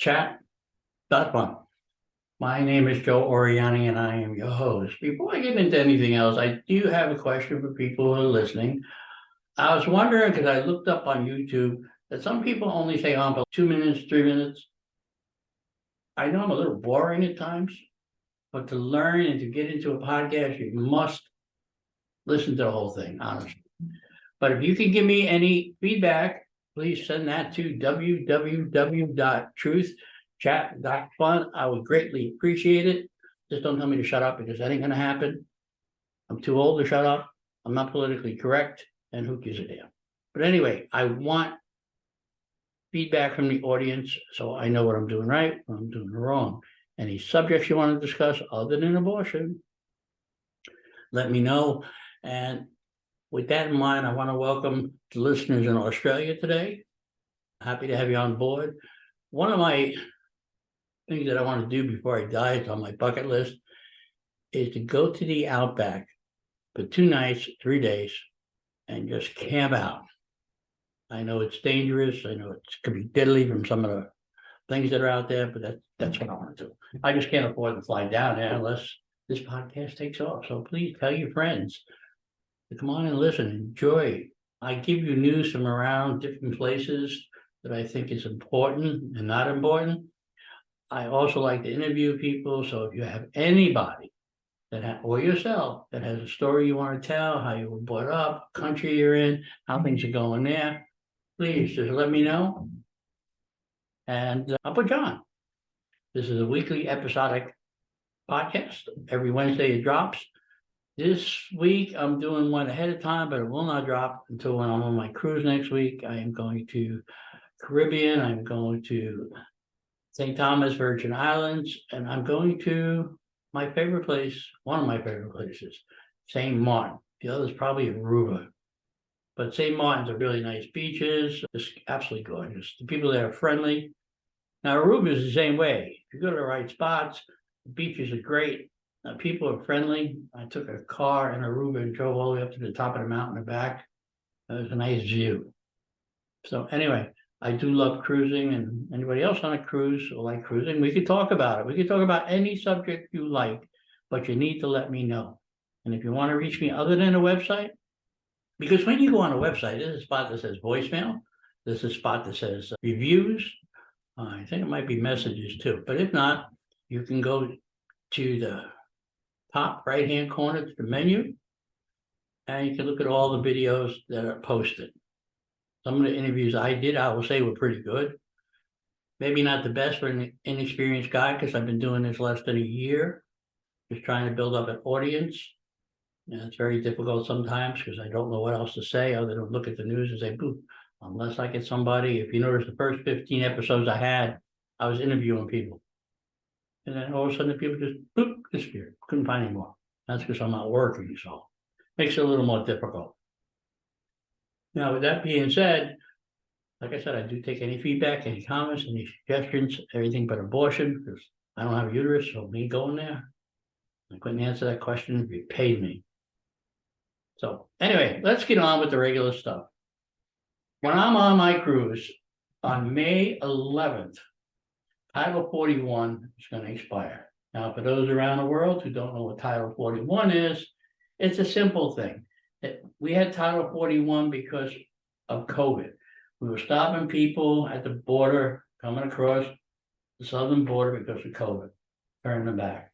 truthchat.com. My name is Joe Oriani and I am your host. Before I get into anything else, I do have a question for people who are listening. I was wondering, because I looked up on YouTube, that some people only stay on for 2 minutes, 3 minutes. I know I'm a little boring at times, but to learn and to get into a podcast, you must listen to the whole thing, honestly. But if you can give me any feedback, please send that to www.truthchat.fun. I would greatly appreciate it. Just don't tell me to shut up because that ain't gonna happen. I'm too old to shut up. I'm not politically correct, and who gives a damn? But anyway, I want feedback from the audience so I know what I'm doing right, what I'm doing wrong. Any subjects you want to discuss other than abortion, let me know. And with that in mind, I want to welcome the listeners in Australia today. Happy to have you on board. One of my things that I want to do before I die, it's on my bucket list, is to go to the Outback for 2 nights, 3 days, and just camp out. I know it's dangerous. I know it could be deadly from some of the things that are out there, but that's what I want to do. I just can't afford to fly down there unless this podcast takes off. So please tell your friends to come on and listen, enjoy. I give you news from around different places that I think is important and not important. I also like to interview people. So if you have anybody or yourself that has a story you want to tell, how you were brought up, country you're in, how things are going there, please just let me know. And I'll put you on. This is a weekly episodic podcast. Every Wednesday it drops. This week I'm doing one ahead of time, but it will not drop until when I'm on my cruise next week. I am going to Caribbean. I'm going to St. Thomas, Virgin Islands, and I'm going to my favorite place, one of my favorite places, St. Martin. The other is probably Aruba. But St. Martin's are really nice beaches, just absolutely gorgeous. The people there are friendly. Now, Aruba is the same way. If you go to the right spots, the beaches are great. People are friendly. I took a car in Aruba and drove all the way up to the top of the mountain and back. It was a nice view. So anyway, I do love cruising, and anybody else on a cruise or like cruising, we could talk about it. We could talk about any subject you like, but you need to let me know. And if you want to reach me other than a website, because when you go on a website, there's a spot that says voicemail. There's a spot that says reviews. I think it might be messages too. But if not, you can go to the top right-hand corner to the menu, and you can look at all the videos that are posted. Some of the interviews I did, I will say, were pretty good. Maybe not the best for an inexperienced guy, because I've been doing this less than a year, just trying to build up an audience. And it's very difficult sometimes because I don't know what else to say other than look at the news and say, boo, unless I get somebody. If you notice, the first 15 episodes I had, I was interviewing people. And then all of a sudden the people just boop, disappeared. Couldn't find any more. That's because I'm not working, so makes it a little more difficult. Now, with that being said, like I said, I do take any feedback, any comments, any suggestions, everything but abortion, because I don't have a uterus, so me going there, I couldn't answer that question if you paid me. So anyway, let's get on with the regular stuff. When I'm on my cruise on May 11th, Title 41 is going to expire. Now, for those around the world who don't know what Title 41 is, it's a simple thing. We had Title 41 because of COVID. We were stopping people at the border coming across the southern border because of COVID, turning them back.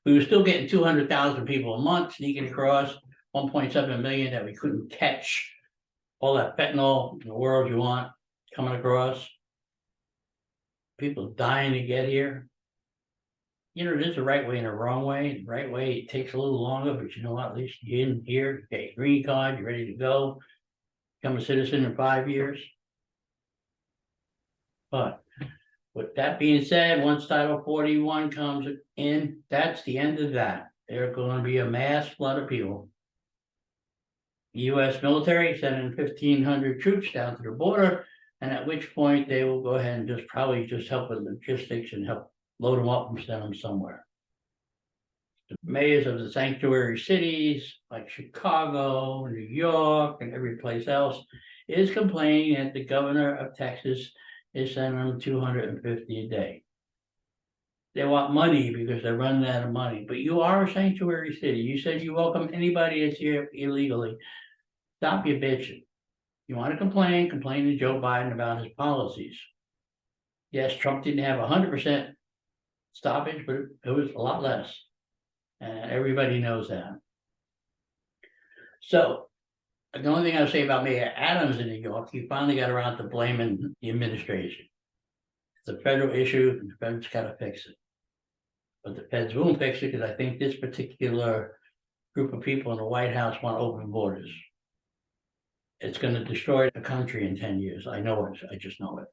We were still getting 200,000 people a month sneaking across, 1.7 million that we couldn't catch. All that fentanyl in the world you want coming across. People dying to get here. You know, there's a right way and a wrong way. The right way, it takes a little longer, but you know what? At least you're in here, you get your green card, you're ready to go. Become a citizen in 5 years. But with that being said, once Title 41 comes in, that's the end of that. There's going to be a mass flood of people. The U.S. military sending 1,500 troops down to the border, and at which point they will go ahead and just probably just help with logistics and help load them up and send them somewhere. The mayors of the sanctuary cities like Chicago, New York, and every place else is complaining that the governor of Texas is sending them 250 a day. They want money because they're running out of money, but you are a sanctuary city. You said you welcome anybody that's here illegally. Stop your bitching. You want to complain to Joe Biden about his policies. Yes, Trump didn't have 100% stoppage, but it was a lot less. And everybody knows that. So the only thing I'll say about Mayor Adams in New York, he finally got around to blaming the administration. It's a federal issue, and the feds got to fix it. But the feds won't fix it because I think this particular group of people in the White House want open borders. It's going to destroy the country in 10 years. I know it. I just know it.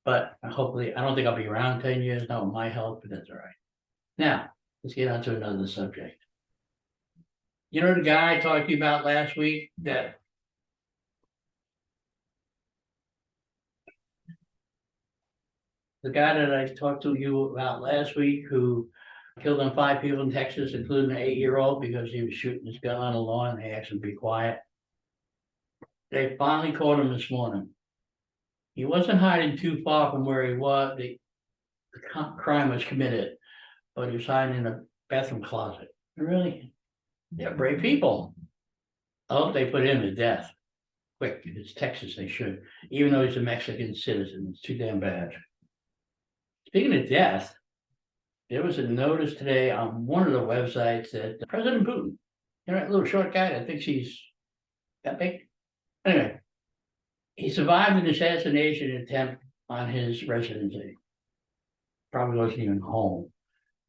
But hopefully, I don't think I'll be around 10 years, not with my health, but that's all right. Now, let's get on to another subject. You know the guy I talked to you about last week that the guy that I talked to you about last week who killed on 5 people in Texas, including an 8-year-old because he was shooting his gun on the lawn. They asked him to be quiet. They finally caught him this morning. He wasn't hiding too far from where he was. The crime was committed, but he was hiding in a bathroom closet. Really, they're brave people. I hope they put him to death quick. If it's Texas, they should. Even though he's a Mexican citizen, it's too damn bad. Speaking of death, there was a notice today on one of the websites that President Putin, you know, that little short guy that thinks he's that big. Anyway, he survived an assassination attempt on his residency. Probably wasn't even home,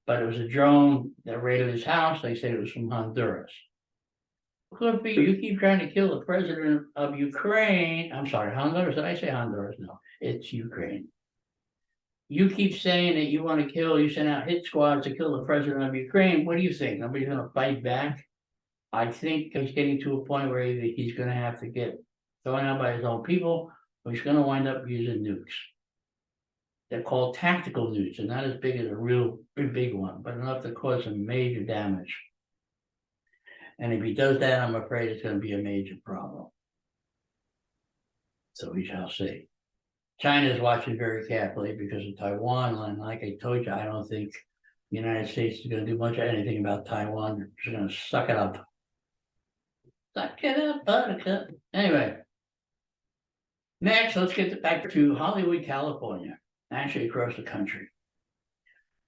but it was a drone that raided his house. They said it was from Honduras. Could be you keep trying to kill the president of Ukraine. I'm sorry, Honduras. Did I say Honduras? No, it's Ukraine. You keep saying that you want to kill, you send out hit squads to kill the president of Ukraine. What do you think? Nobody's going to fight back? I think he's getting to a point where he's going to have to get thrown out by his own people, or he's going to wind up using nukes. They're called tactical nukes, and not as big as a real big one, but enough to cause some major damage. And if he does that, I'm afraid it's going to be a major problem. So we shall see. China is watching very carefully because of Taiwan, and like I told you, I don't think the United States is going to do much of anything about Taiwan. They're just going to suck it up. Suck it up, buttercup. Anyway, next, let's get back to Hollywood, California, actually across the country.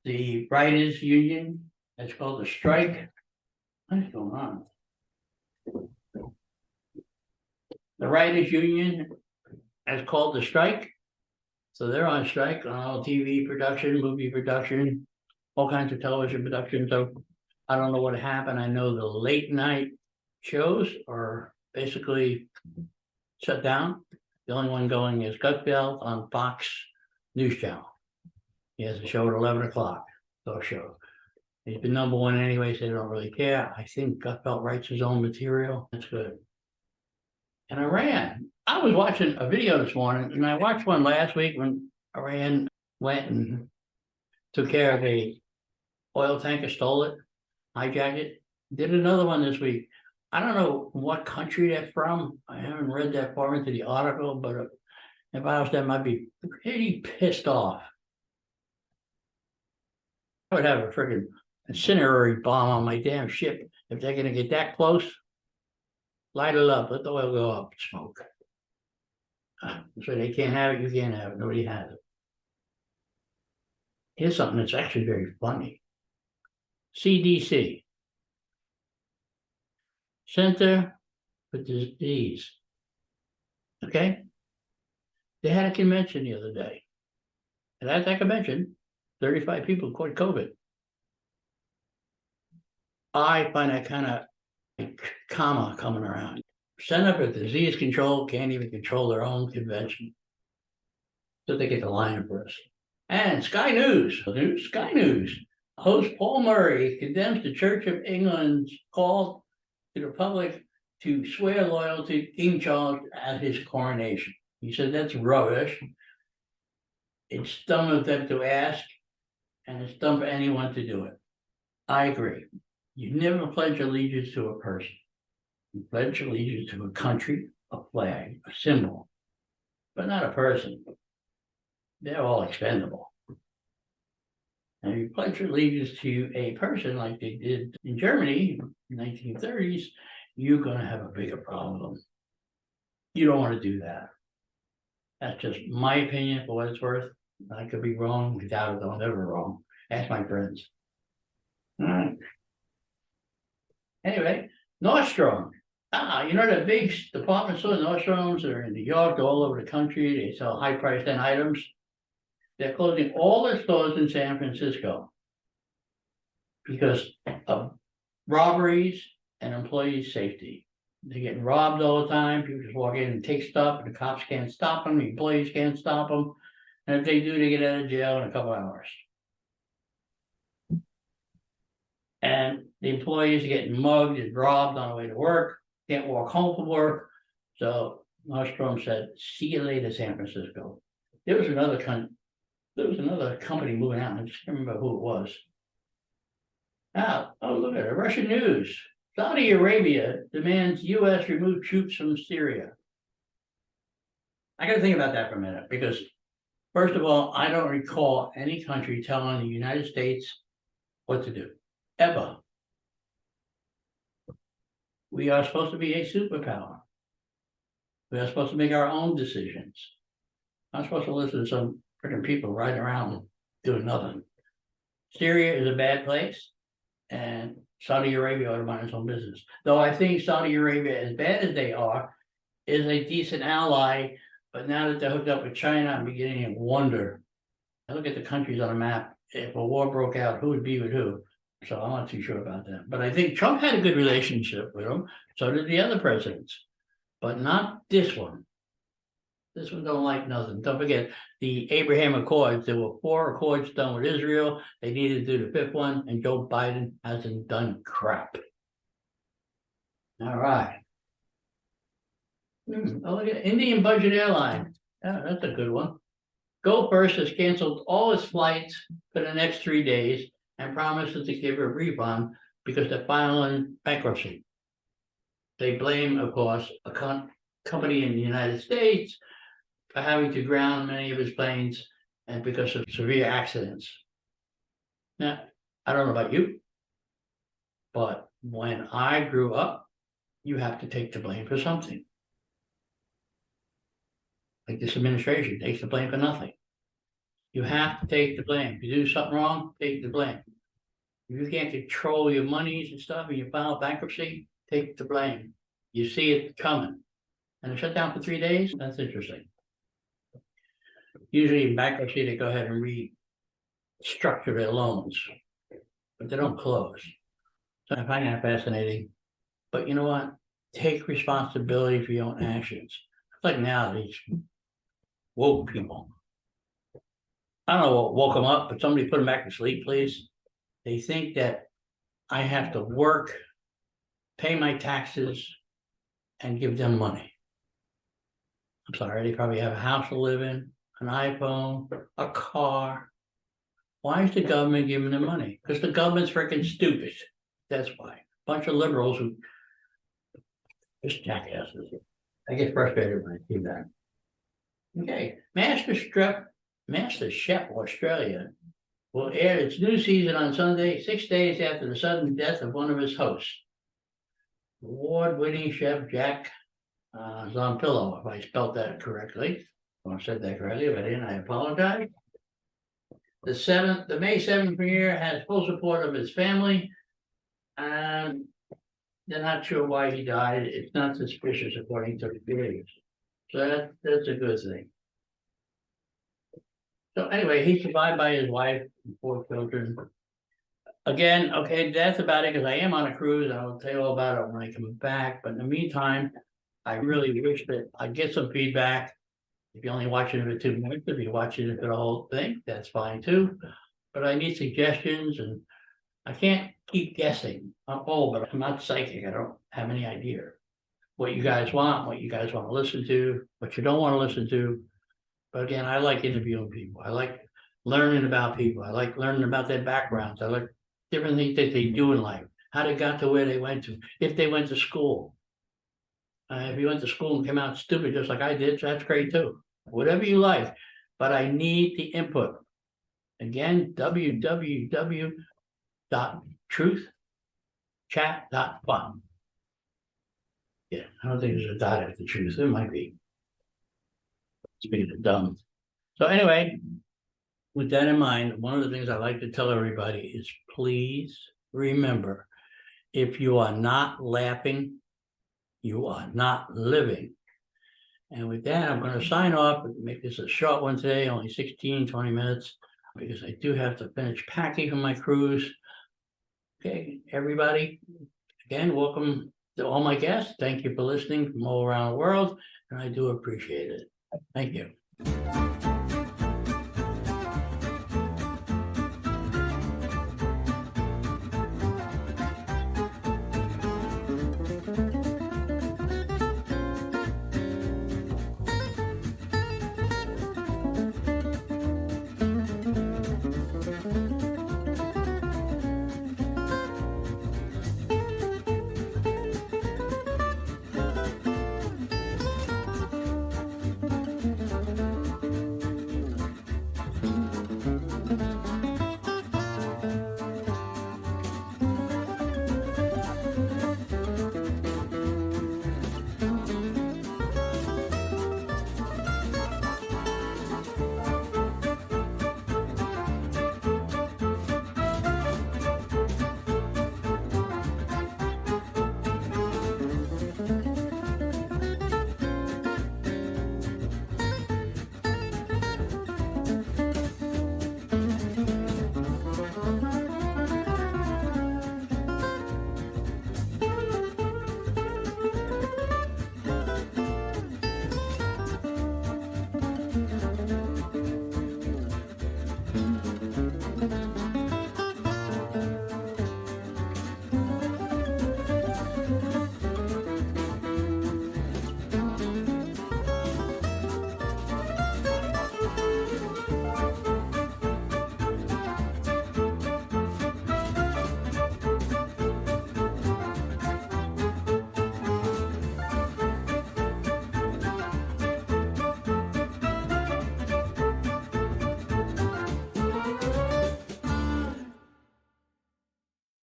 The writers' union, it's called the strike. What is going on? The writers' union is called the strike. So they're on strike on all TV production, movie production, all kinds of television production. So I don't know what happened. I know the late night shows are basically shut down. The only one going is Gutfeld on Fox News Channel. He has a show at 11 o'clock. Those shows. He's been number one anyway, so they don't really care. I think Gutfeld writes his own material. That's good. And Iran. I was watching a video this morning, and I watched one last week when Iran went and took care of a oil tanker, stole it, hijacked it. Did another one this week. I don't know what country they're from. I haven't read that far into the article, but if I was them, I'd be pretty pissed off. I would have a freaking incendiary bomb on my damn ship if they're going to get that close. Light it up, let the oil go up, smoke. So they can't have it, you can't have it, nobody has it. Here's something that's actually very funny. CDC, Center for Disease, okay? They had a convention the other day. And at that convention, 35 people caught COVID. I find that kind of like karma coming around. Center for Disease Control can't even control their own convention. So they get the line for us. And Sky News, Sky News, host Paul Murray condemns the Church of England's call to the public to swear loyalty to King Charles at his coronation. He said that's rubbish. It's dumb of them to ask, and it's dumb for anyone to do it. I agree. You never pledge allegiance to a person. You pledge allegiance to a country, a flag, a symbol, but not a person. they're all expendable. And if you pledge allegiance to a person like they did in Germany in 1930s, you're gonna have a bigger problem. You don't want to do that. That's just my opinion for what it's worth. I could be wrong, without it, I'm never wrong. Ask my friends. All right. Anyway, Nordstrom. You know the big department store Nordstroms are in New York, all over the country. They sell high priced items. They're closing all their stores in San Francisco because of robberies and employee safety. They're getting robbed all the time. People just walk in and take stuff, and the cops can't stop them. The employees can't stop them. And if they do, they get out of jail in a couple hours. And the employees are getting mugged and robbed on the way to work, can't walk home from work. So Nordstrom said, see you later, San Francisco. There was another company moving out. I just can't remember who it was. Oh, look at it. Russian news. Saudi Arabia demands U.S. remove troops from Syria. I got to think about that for a minute because, first of all, I don't recall any country telling the United States what to do, ever. We are supposed to be a superpower. We are supposed to make our own decisions. I'm supposed to listen to some freaking people riding around doing nothing. Syria is a bad place, and Saudi Arabia ought to mind its own business. Though I think Saudi Arabia, as bad as they are, is a decent ally. But now that they're hooked up with China, I'm beginning to wonder. I look at the countries on a map. If a war broke out, who would be with who? So I'm not too sure about that. But I think Trump had a good relationship with them. So did the other presidents. But not this one. This one don't like nothing. Don't forget the Abraham Accords. There were 4 accords done with Israel. They needed to do the 5th one, and Joe Biden hasn't done crap. All right. Oh, look at Indian Budget Airline. Yeah, that's a good one. Go First has canceled all its flights for the next 3 days and promises to give a refund because they're filing bankruptcy. They blame, of course, a company in the United States for having to ground many of its planes and because of severe accidents. Now, I don't know about you, but when I grew up, you have to take the blame for something. Like this administration takes the blame for nothing. You have to take the blame. If you do something wrong, take the blame. If you can't control your monies and stuff and you file bankruptcy, take the blame. You see it coming. And it shut down for 3 days? That's interesting. Usually in bankruptcy, they go ahead and restructure their loans, but they don't close. So I find that fascinating. But you know what? Take responsibility for your own actions. It's like now, these woke people. I don't know what woke them up, but somebody put them back to sleep, please. They think that I have to work, pay my taxes, and give them money. I'm sorry, they probably have a house to live in, an iPhone, a car. Why is the government giving them money? Because the government's freaking stupid. That's why. Bunch of liberals who just jackasses. I get frustrated when I see that. Okay, Master Chef Australia will air its new season on Sunday, 6 days after the sudden death of one of its hosts. Award-winning chef Jack Zampillo, if I spelled that correctly. If I said that correctly, if I didn't, I apologize. The May 7th premiere has full support of his family, and they're not sure why he died. It's not suspicious according to the critics. So that's a good thing. So anyway, he's survived by his wife and 4 children. Again, okay, that's about it, because I am on a cruise, and I'll tell you all about it when I come back. But in the meantime, I really wish that I'd get some feedback. If you're only watching it for 2 minutes, if you're watching it for the whole thing, that's fine too. But I need suggestions, and I can't keep guessing. I'm old, but I'm not psychic. I don't have any idea what you guys want, what you guys want to listen to, what you don't want to listen to. But again, I like interviewing people. I like learning about people. I like learning about their backgrounds. I like different things that they do in life, how they got to where they went to, if they went to school. If you went to school and came out stupid just like I did, that's great too. Whatever you like. but I need the input. Again, www.truthchat.fun. Yeah, I don't think there's a dot after truth. There might be. Speaking of dumb. So anyway, with that in mind, one of the things I like to tell everybody is please remember, if you are not laughing, you are not living. And with that, I'm going to sign off and make this a short one today, only 16, 20 minutes, because I do have to finish packing for my cruise. Okay, everybody, again, welcome to all my guests. Thank you for listening from all around the world, and I do appreciate it. Thank you.